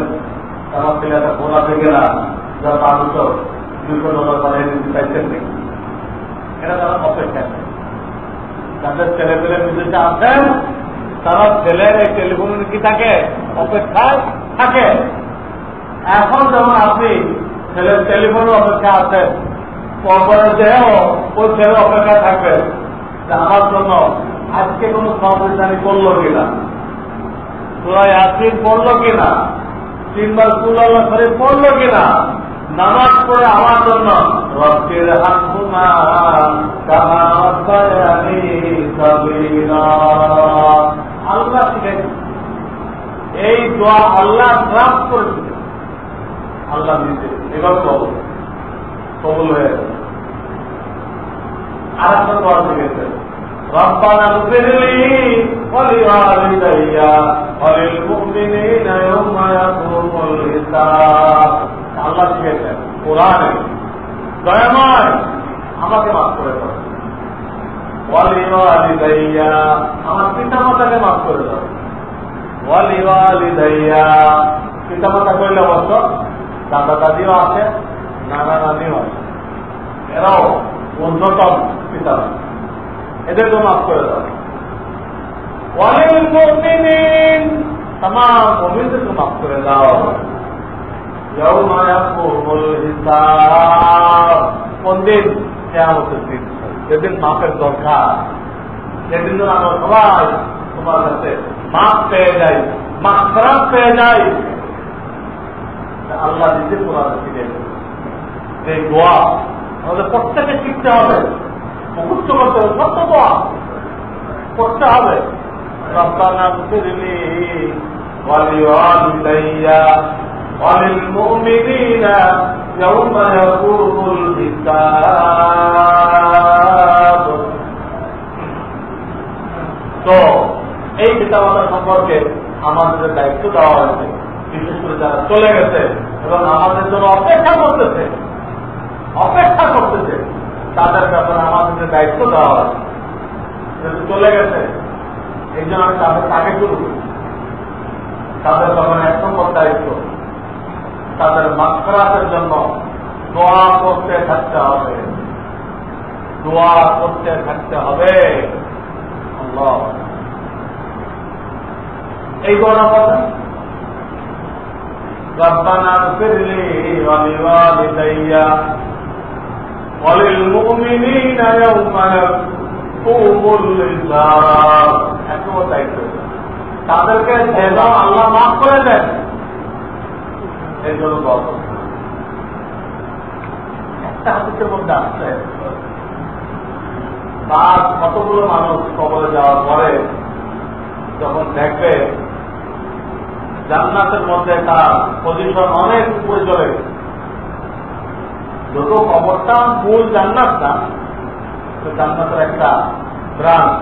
আমার ছেলে একটা ফোন আছে কিনা, যা $500 বানিয়ে দিতে চাইছেন নাকি, এটা তারা অপেক্ষা নেই। যাদের ছেলে পেলে বিদেশে আছেন তারা ছেলের এই টেলিফোনে কি থাকে, অপেক্ষায় থাকে। এখন যেমন আপনি ছেলের টেলিফোনে অপেক্ষা আছেন, পরে যেও ওই ছেলে অপেক্ষায় থাকবে যে আমার জন্য আজকে কোনো সংবিধানী করলো কিনা, সূরা ইয়াসিন পড়লো কিনা, 3 বার কুল আল্লাহ শরীফ পড়লো কিনা, নামাজ পড়ে আমার জন্য রব্বির হামহুমা কামা রাব্বায়ানি সাগীরা আল্লাহ শিখাইছেন। এই দোয়া আল্লাহ ড্রাফট করেছিল, আল্লাহ নিজে এবার কবুল হয়ে গেছে। আর একটা দোয়া শিখেছেন, রব্বানা ইগফিরলি ওয়া লিওয়ালিদাইয়া ওয়া লিল মুমিনিনা ইয়াওমা ইয়াকুমুল হিসাব। আল্লাহ শিখেছেন কোরআনে, দয়াময় আমাকে মাফ করে দাও, ওয়া লিওয়ালিদাইয়া আমার পিতা মাতাকে মাফ করে দাও, ওয়া লিওয়ালিদাইয়া পিতা মাতা কইলে অবশ্য দাদা দাদিও আছে, নানা নানিও আছে, এরাও অন্যতম পিতা, এদেরকে মাফ করে দাও। ওয়ালিল মুমিনিন तमाम মুমিনদেরকে মাফ করে দাও। ইয়াউমা ইয়াকুমুল হিসাব কোন দিন? কিয়ামতের দিন, যেদিন মাফের দরকার, সেদিন আমরা সবাই তোমার কাছে মাফ পেয়ে যাই, মাগফিরাত পেয়ে যাই। আল্লাহ নিজে কোরআনে শিখিয়েছেন যে দোয়া আমাদের প্রত্যেকে শিখতে হবে, মুখস্থ করতে হবে, সত্য দোয়া করতে হবে। রব্বানা ইগফিরলি ওয়া লিওয়ালিদাইয়া ওয়া লিল মুমিনিনা ইয়াওমা ইয়াকুমুল হিসাব। তো এই পিতামাতা সম্পর্কে আমাদের দায়িত্ব দেওয়া হয়েছে, বিশেষ করে যারা চলে গেছে এবং আমাদের জন্য অপেক্ষা করতেছে তাদের ব্যাপারে আমাদের দায়িত্ব দেওয়া হয়েছে। চলে গেছে এই জন্য আমি তাদের তাকে শুরু করি, তাদের ব্যাপারে 1 নম্বর দায়িত্ব তাদের মাগফিরাতের জন্য দোয়া করতে থাকতে হবে, দোয়া করতে থাকতে হবে। আল্লাহ এই দোয়া করবেন, রব্বানা ইগফিরলি ওয়া লিওয়ালিদাইয়া ওয়া লিল মুমিনিনা ইয়াওমা ইয়াকুমুল হিসাব। এত দায়িত্ব তাদেরকে যেন আল্লাহ মাফ করে দেন, এই জন্য দোয়া করবেন। একটা হাদিসের মধ্যে আসছে, তার কতগুলো মানুষ কবরে যাওয়ার পরে যখন দেখবে জান্নাতের মধ্যে তার পজিশন অনেক উপরে চলে গেছে, যত কবরটা মূল জান্নাত না, জান্নাতের একটা ব্রাঞ্চ,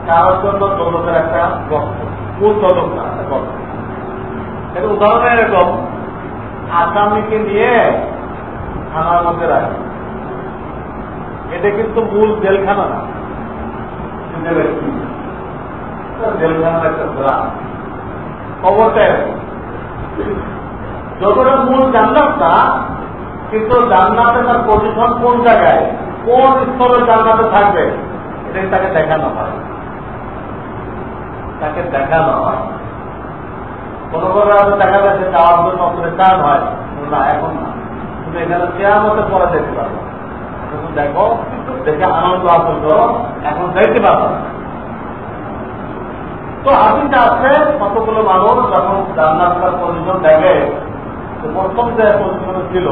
কারোর জন্য দৌলতের একটা গল্প, মূল দৌলত না একটা গল্প। এর উদাহরণ এরকম, আসামিকে নিয়ে থানার মধ্যে রাখে, এটা কিন্তু মূল জেলখানা না, জেলখানার একটা ব্রাঞ্চ। খবরটা যতটা মূল জান্নাত না, কিন্তু জান্নাতে তার পজিশন কোন জায়গায়, কোন স্তরে জান্নাতে থাকবে, এটাই তাকে দেখানো হয়, কোনো কোনো দেখা যাচ্ছে যাওয়ার জন্য প্রেসার হয় না, এখন না, কিন্তু এখানে কিয়ামতের পরে দেখতে পারবো। দেখো, দেখে আনন্দ হাসিল করো, এখন দেখতে পারবো। তো হাদিসে আছে কতগুলো মানুষ যখন জান্নাতের পজিশন দেখে, প্রথম যে পজিশন ছিল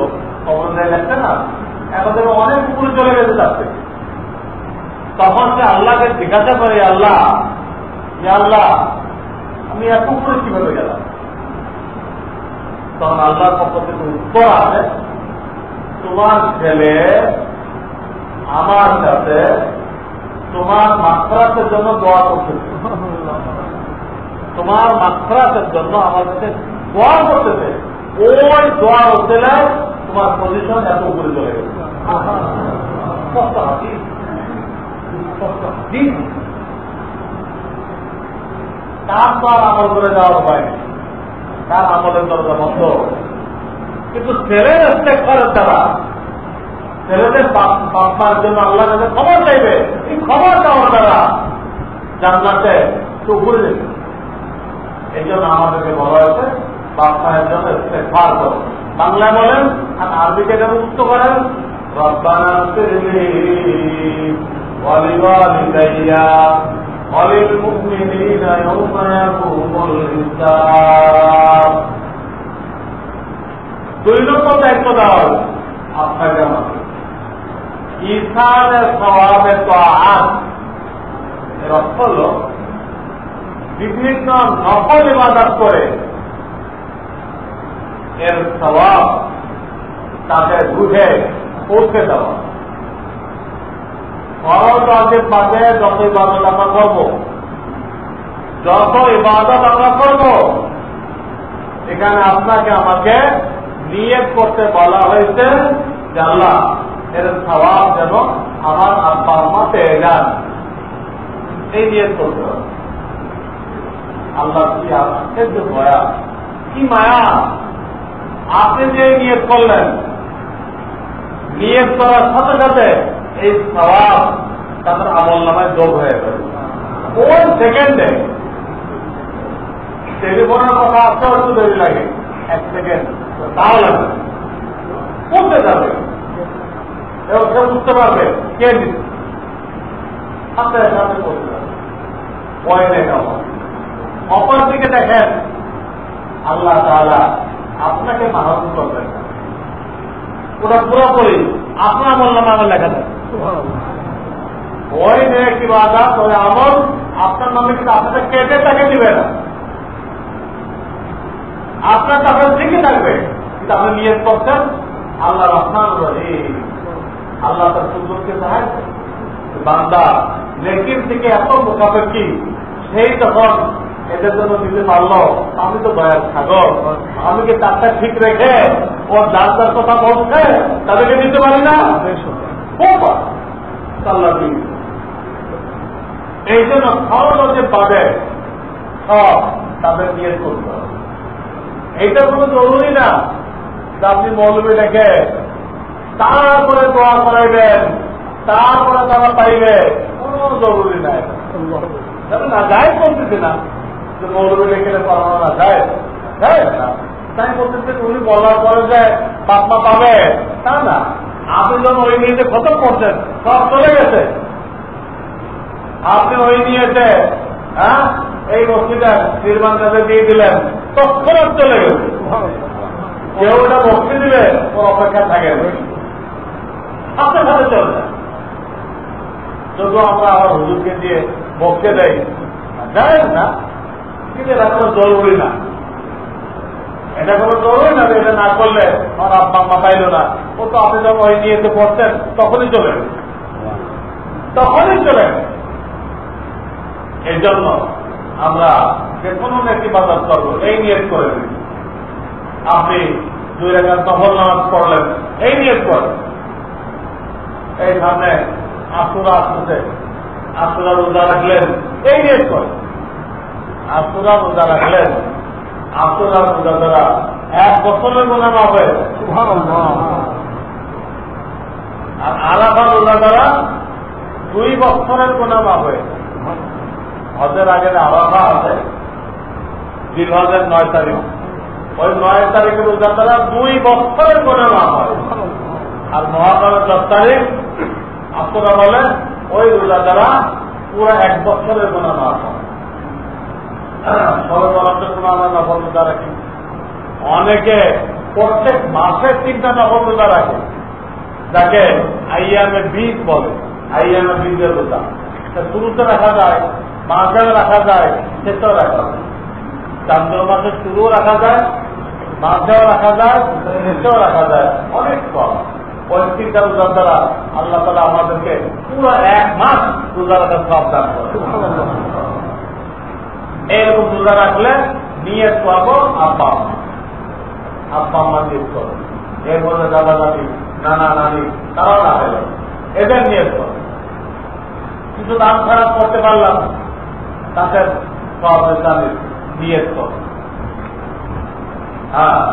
খবর দেখছে না, এখন থেকে অনেক উপরে চলে গেছে যাচ্ছে। তখন সে আল্লাহকে জিজ্ঞাসা করে, আল্লাহ আমি এত উপরে কিভাবে গেলাম? তখন আল্লাহর পক্ষ থেকে উত্তর আছে, তোমার ছেলে আমার কাছে তোমার মাগফিরাতের জন্য দোয়া করতেছে, তোমার মাগফিরাতের জন্য আমার কাছে দোয়া করতেছে, ওই দোয়ার উদ্দেশ্যে তোমার পজিশন এত উপরে চলে গেছে। তার তো আর আমল করে যাওয়ার উপায় নেই, তার আমলের দরজা বন্ধ। কিন্তু ছেলের ইস্তেগফারের দ্বারা, ছেলেদের বাপমার জন্য আল্লাহ কাছে খবর চাইবে, এই খবর দেওয়ার দ্বারা জান্নাতে একটু উপরে যেতে। এই জন্য আমাদেরকে বলা হয়েছে বাপ মায়ের জন্য ইস্তেগফার করো। বাংলায় বলেন আর আরবিতে যেন উচ্চ করেন, রব্বানা ফিরলি ওয়ালিওয়ালিদাইয়া ওয়ালিল মুমিনিনা ইয়াওমা ইয়াকুমুল হিসাব। 2 নম্বর দায়িত্ব দেওয়া হল আপনাকে আমাকে ঈসানের সওয়াবে তাআত। এর অর্থ হল বিভিন্ন নফল ইবাদত করে এর সওয়াব তাকে রুহে পৌঁছে দেওয়া। ফরজ ওয়াজিব বাদে যত ইবাদত আমরা করব, যত ইবাদত আমরা করব, এখানে আপনাকে আমাকে নিয়ত করতে বলা হয়েছে যে আল্লাহ এর সওয়াব যেন আমার আব্বা আম্মা পেয়ে যান, এই নিয়ত করতে হবে। আল্লাহ কি আপনাকে যে দয়া, কি মায়া, আপনি যে নিয়ত করলেন, নিয়ত করার সাথে সাথে এই সওয়াব তাদের আমল নামায় যোগ হয়ে যাবে কোন সেকেন্ডে। টেলিফোনের কথা আসতে একটু দেরি লাগে, 1 সেকেন্ড তাও লাগবে, পৌঁছে যাবে এবং সে বুঝতে পারবে কে দিচ্ছে, সাথে সাথে পৌঁছে যাবে, ভয় নেই। অপর দিকে দেখেন আল্লাহ তাআলা আপনাকে মাহরুম করবেন না, ওটা পুরোপুরি আপনার আমল নামে আমার লেখা থাকে। ওই নেক ইবাদত ওই আমল আপনার নামে কিন্তু আপনাকে কেটে তাকে দিবে না, আপনার তাকে ঠিকই থাকবে। কিন্তু আপনি নিয়ত করছেন আল্লাহ রহমান রহিম, আল্লাহ তার সুযোগকে চায় বান্দা নেকির থেকে এত মুখাপেক্ষি, সেই তখন এদের জন্য দিতে পারলো, আমি তো দয়ার সাগর, আমি কি তারটা ঠিক রেখে ওর যার যার কথা বলছে তাদেরকে দিতে পারি না? এই জন্য ফরজ যে পাবে সব তাদের নিয়ে করতে হবে। এইটা কোনো জরুরি না যে আপনি মৌলবী রেখে তারপরে দোয়া করাইবেন, তারপরে তারা পাইবে, কোনো জরুরি নাই। না যায় করতেছে না যে মৌলবী রেখে পড়ানো না যায়, যায় না। তাই বলতেছে উনি বলার পরে যে বাপমা পাবে তা না। আপনি যখন ওই নিয়েতে খতম করছেন সব চলে গেছে, আপনি ওই নিয়েতে হ্যাঁ এই মসজিদে নির্মাণ কাজে দিয়ে দিলেন, তৎক্ষণাৎ চলে গেছে। কেউ ওটা বক্তি দিলে ওর অপেক্ষা থাকে সাথে সাথে চলে যায়। যদি আমরা আবার হুজুরকে দিয়ে বক্তে দেয় যায় না, কিন্তু এটা কোনো জরুরি না, এটা কোনো জরুরি না। এটা না করলে আমার আব্বা আম্মা পাইল না, ও তো আপনি যখন ওই নিয়েতে পড়তেন তখনই চলে এই জন্য আমরা যে কোনো নেকি বাজার করবো এই নিয়ত করে দিন। আপনি 2 রাকাত নফল নামাজ পড়লেন, এই নিয়ত করেন। এই সামনে আশুরা আসতেছে, আশুরা রোজা রাখলেন, এই নিয়ত করেন। আশুরা রোজা রাখলেন, আশুরা রোজা দ্বারা 1 বছরের গুনাহ হবে, আর আরাফা রোজা দ্বারা 2 বছরের গুনাহ হবে। হজের আগে আরাফা আছে জিলহজের 9 তারিখ, ওই 9 তারিখের রোজা দ্বারা 2 বছরের গুনাহ হয়। আর মহারমের 10 তারিখ আপনারা বলেন ওই রোজা দ্বারা পুরো 1 বছরের গুনাহ হয়। সবে বরাদ্দের কোনো আমরা নফল রোজা রাখি, অনেকে প্রত্যেক মাসে 3টা নফল রোজা রাখে, যাকে আইয়ামে বীজ বলে। আইয়ামে বীজের রোজা শুরুতে রাখা যায়, মাঝে রাখা যায়, শেষেও রাখা যায়। চান্দ্র মাসের শুরুও রাখা যায়, মাঝেও রাখা যায়, শেষেও রাখা যায়, অনেক কম। ওই 3টা রোজার দ্বারা আল্লাহ তাআলা আমাদেরকে পুরো 1 মাস রোজা রাখার সব দান করে। এইরকম রোজা রাখলে নিয়ত করবো আব্বা আম্মা নিয়ত করো, এর মধ্যে দাদা দাদি নানা নানি তারাও না পেল, এদের নিয়ত করো। কিছু দান খারাপ করতে পারলাম, তাদের সব ইসলামের নিয়ত করো। হ্যাঁ,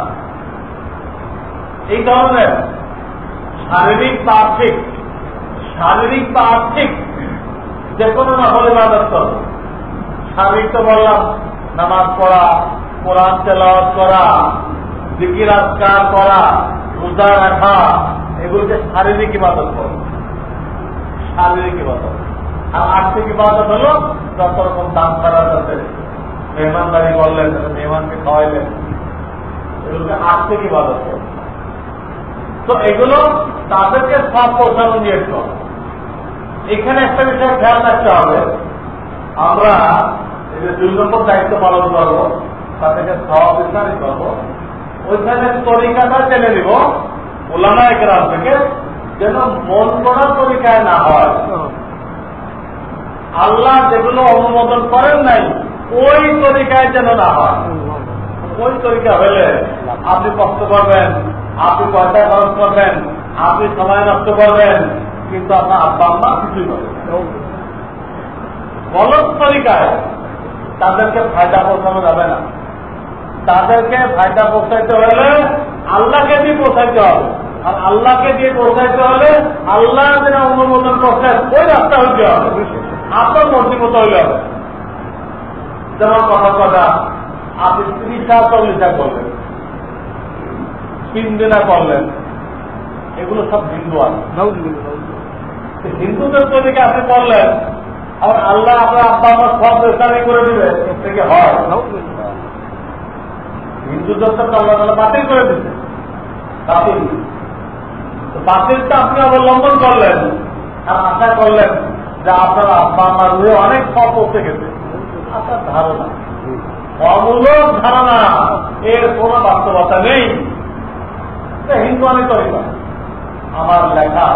এই ধরনের শারীরিক বা আর্থিক যে কোনো নফল ইবাদত করো। শারীরিক তো বললাম, নামাজ পড়া, কোরআন তেলাওয়াত করা, জিকির আজকার করা, রোজা রাখা, এগুলোকে শারীরিক ইবাদত করো, শারীরিক ইবাদত। আর আর্থিক ইবাদত হলো যত রকম দান করার সাথে মেহমানদারি করলেন, মেহমানকে খাওয়াইলেন, এগুলোকে আর্থিক ইবাদত করো। তো এগুলো তাদেরকে সব পৌঁছানো নিয়ে করো। এখানে একটা বিষয় খেয়াল রাখতে হবে, আমরা এই যে 2 নম্বর দায়িত্ব পালন করবো, তাদেরকে সব বিচারই করবো, ওইখানে তরিকাটা জেনে নিব ওলামা একরাম থেকে, যেন মন করার তরিকায় না হয়। আল্লাহ যেগুলো অনুমোদন করেন নাই ওই তরিকায় যেন না হয়। ওই তরিকা হলে আপনি কষ্ট করবেন, আপনি পয়সা খরচ করবেন, আপনি সময় নষ্ট করবেন, কিন্তু আপনার আব্বা আম্মা কিছুই করবেন। গলত তরিকায় তাদেরকে ফায়দা পৌঁছানো যাবে না। তাদেরকে ফায়দা পৌঁছাইতে হলে আল্লাহকে দিয়ে পৌঁছাইতে হবে। আর আল্লাহকে দিয়ে পৌঁছাইতে হলে আল্লাহ যেটা অনুমোদন করছেন ওই রাস্তা হইতে হবে, আপনার মর্জি মতো হইলে হবে। যেমন কথা আপনি 30-40 করলেন, 3 দিনা করলেন, এগুলো সব হিন্দু আছে। হিন্দুদের তরিকে আপনি করলেন, আর আল্লাহ আপনার আব্বা আমার সব রেস্টারি করে দিবে, থেকে হয় হিন্দুদের তো আল্লাহ বাতিল করে দিচ্ছে। বাতিলটা আপনি অবলম্বন করলেন আর আশা করলেন যে আপনার আব্বা আমার রুহে অনেক সব পৌঁছে গেছে। আপনার ধারণা, অমূলক ধারণা, এর কোন বাস্তবতা নেই। হিন্দু আমি করি না। আমার লেখা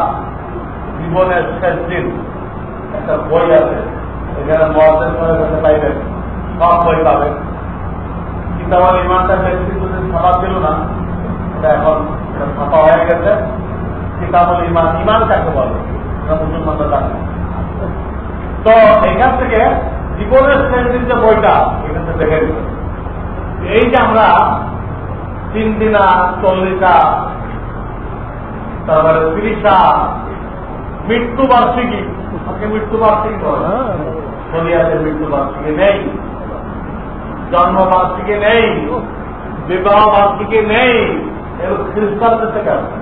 জীবনের শেষ দিন একটা বই আছে, এখানে মহাদেশ করে যেতে পাইবেন, সব বই পাবেন। কিতাবুল ইমানটা বেশি কিছুদিন ছাপা ছিল না, এটা এখন ছাপা হয়ে গেছে। কিতাবুল ইমান, ইমান কাকে বলে মুসলমানরা জানে। তো এখান থেকে জীবনের শেষ দিন যে বইটা এখান থেকে দেখে দিল, এই যে আমরা 3 দিনা 40টা, তারপরে 30টা মৃত্যুবার্ষিকী, মৃত্যুবার্ষিকী শরিয়াতে মৃত্যুবার্ষিকী নেই, জন্মবার্ষিকী নেই, বিবাহ বার্ষিকী নেই। এগুলো খ্রিস্টানদের থেকে আসে।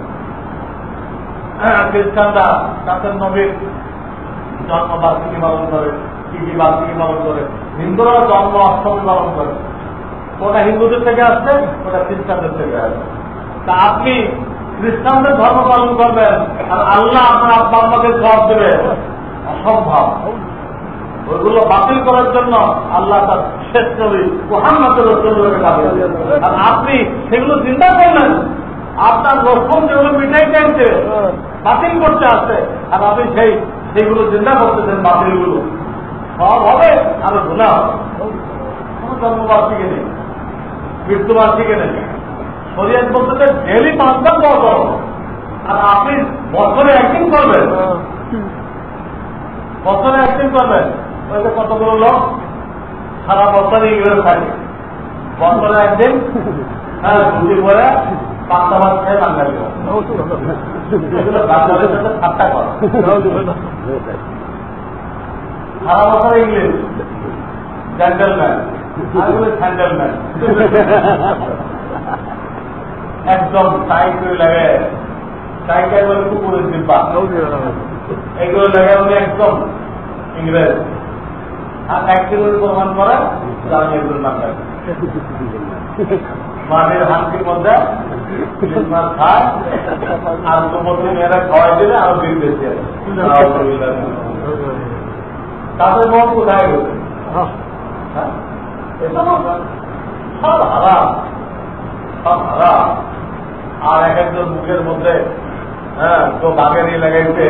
খ্রিস্টানরা তাদের নবীর জন্মবার্ষিকী পালন করে, কি বার্ষিকী পালন করে। হিন্দুরা জন্ম অষ্টমী পালন করে। ওটা হিন্দুদের থেকে আসছে, ওটা খ্রিস্টানদের থেকে আসছে। তা আপনি খ্রিস্টানদের ধর্ম পালন করবেন আর আল্লাহ আপনার আব্বা আম্মাকে জবাব দেবে, অসম্ভব। ওইগুলো বাতিল করার জন্য আল্লাহ তার শেষ নবী মুহাম্মদ রাসূলুল্লাহকে দাবি করেছেন। আর আপনি সেগুলো চিন্তা করলেন, আপনার রসুন যেগুলো মিটাই চাইছে, বাতিল করতে আসছে, আর আপনি সেইগুলো চিন্তা করতেছেন, বাতিলগুলো সব হবে আর গুনাহ হবে। কোন জন্মবার্ষিকী নেই, মৃত্যুবার্ষিকী নেই। শরীয়ত বলতে ডেইলি 5 বার দোয়া করো, আর আপনি বছরে একদিন করবেন, বছরে একদিন করবেন। ওই যে কতগুলো লোক সারা বছর ইংরেজ থাকে, বছরে একদিন ছুটি করে 5টা মাস খেয়ে বাঙালি বাঙালির সাথে ঠাট্টা করো। সারা বছর ইংলিশ জেন্টেলম্যান, স্যান্ডেলম্যান, একদম টাইট করে লাগে, টাইটাই বলে কুকুরের জিব্বা, এগুলো লাগে উনি একদম ইংরেজ। আর একদিন প্রমাণ করে আমি একজন বাঙালি। মাটির হাঁটির মধ্যে খায় আর তোমাকে মেয়েরা খাওয়াই দিলে আরো বিল বেশি আছে। তাদের মন কোথায় গেছে? সব হারাম, সব হারাম। আর এক একজন মুখের মধ্যে কেউ বাঘেরই লাগাইছে,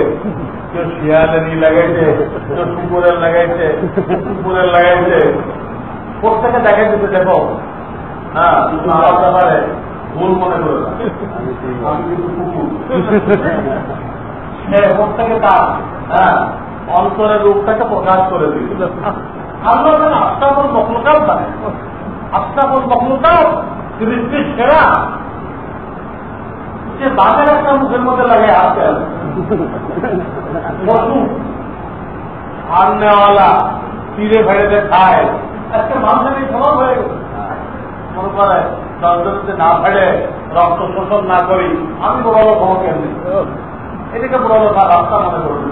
কেউ শিয়ালেরই লাগাইছে, কেউ কুকুরের লাগাইছে, কুকুরের লাগাইছে, প্রত্যেকে দেখা দিতে দেখো। আমার ব্যাপারে ভুল মনে করে আমি কিন্তু কুকুর। সে প্রত্যেকে তার অন্তরের রূপটাকে প্রকাশ করে দিল। আল্লাহ যেন আস্তাবল মখলুকাত জানে, আস্তাবল মখলুকাত সৃষ্টির সেরা। সে বাঘের একটা মুখের মধ্যে লাগে আসতে পশু আর নেওয়ালা তীরে ফেড়েতে খায়, একটা মানুষের এই স্বভাব হয়ে গেছে। মনে করে দশজনকে না ফেলে রক্ত শোষণ না করি, আমি বড় লোক হবো কেমনি, এদিকে বড় লোক রাস্তা মনে করবে।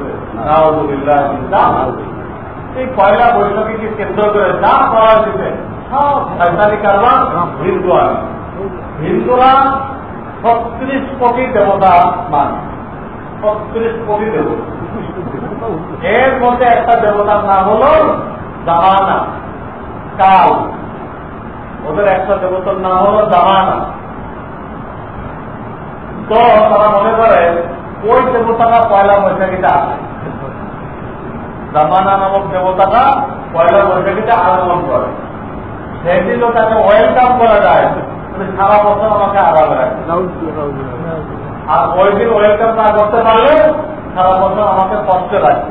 এই পয়লা বৈশাখীকে কেন্দ্র করে যা করা যেতে সব শয়তানি কারবার হিন্দু আর হিন্দুরা 36 কোটি দেবতা মানে, 36 কোটি দেবতা। এর মধ্যে একটা দেবতার নাম হল জামানা, কাল। ওদের একটা দেবতার নাম হল জামানা। তো তারা মনে করে ওই দেবতাটা পয়লা বৈশাখীতে আসে, জামানা নামক দেবতাটা পয়লা বৈশাখীতে আগমন করে। সেদিন তাকে ওয়েলকাম করা যায়, সারা বছর আমাকে আরামে রাখে। আর ওই দিন ওয়েলকাম না করতে পারলে সারা বছর আমাকে কষ্টে রাখে।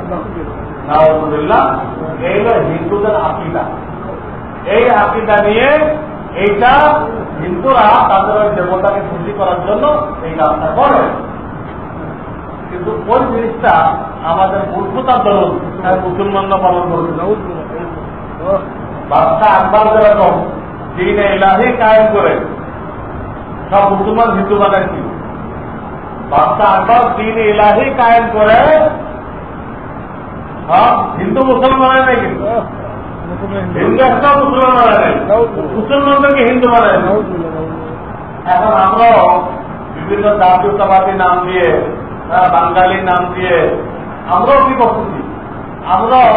আলহামদুলিল্লাহ, এই হল হিন্দুদের আকিদা। এই আকিদা নিয়ে এইটা হিন্দুরা তাদের ওই দেবতাকে খুশি করার জন্য এই কাজটা করে। কিন্তু ওই জিনিসটা আমাদের মূর্খতার দরুন মুসলমানরা পালন করছে। বাদশাহ আকবর যেরকম দিন ইলাহি কায়েম করে সব মুসলমান হিন্দু বানাইছিল, বাদশাহ আকবর দিন ইলাহি কায়েম করে সব হিন্দু মুসলমান বানায় নাই। কিন্তু হিন্দু একটা মুসলমান বানায় নাই, মুসলমানদেরকে হিন্দু বানায়। এখন আমরাও বিভিন্ন জাতীয়তাবাদী নাম দিয়ে, বাঙালি নাম দিয়ে আমরাও কি করতেছি, আমরাও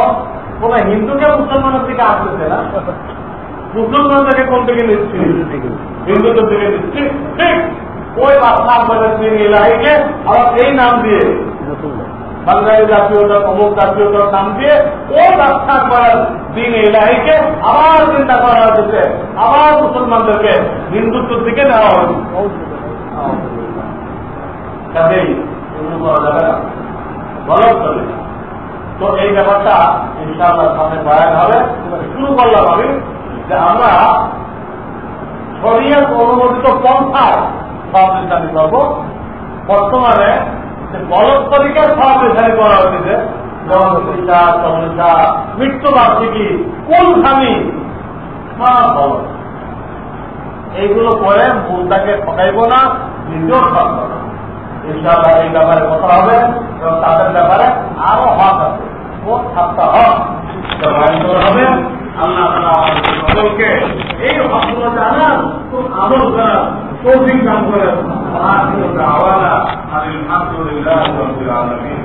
কোন হিন্দুকে মুসলমানের দিকে আসতেছে না, মুসলমানদেরকে কোন দিকে নিচ্ছি, হিন্দুদের দিকে নিচ্ছি। ঠিক ওই বাদশাহ আকবরের দিন ইলাহিকে আবার এই নাম দিয়ে, বাঙালি জাতীয়তা অমুক জাতীয়তার নাম দিয়ে ওই বাদশাহ আকবরের দিন ইলাহিকে আবার চিন্তা করা হয়েছে, আবার মুসলমানদেরকে হিন্দুত্বের দিকে নেওয়া হয়েছে। কাজেই গলত চলে। তো এই ব্যাপারটা ইনশাআল্লাহ সামনে বয়ান হবে। শুরু করলাম আমি যে আমরা শরিয়ত অনুমোদিত পন্থায় সহযোগিতা করব। বর্তমানে যে গলত তরিকার সহযোগিতা করা হয়েছে, মৃত্যুবার্ষিকী, কুলখানি, এইগুলো করে মূলটাকে ঠকাইব না, নিজেও ঠকব না। ইনশাআল্লাহ এই ব্যাপারে কথা হবে এবং তাদের ব্যাপারে আরো হক আছে, কোন সাতটা হক হবে। আল্লাহ আমাদের সকলকে এই হকগুলো জানার, খুব আমল করার তৌফিক দান করেন। আলহামদুলিল্লাহ রাব্বিল আলামিন।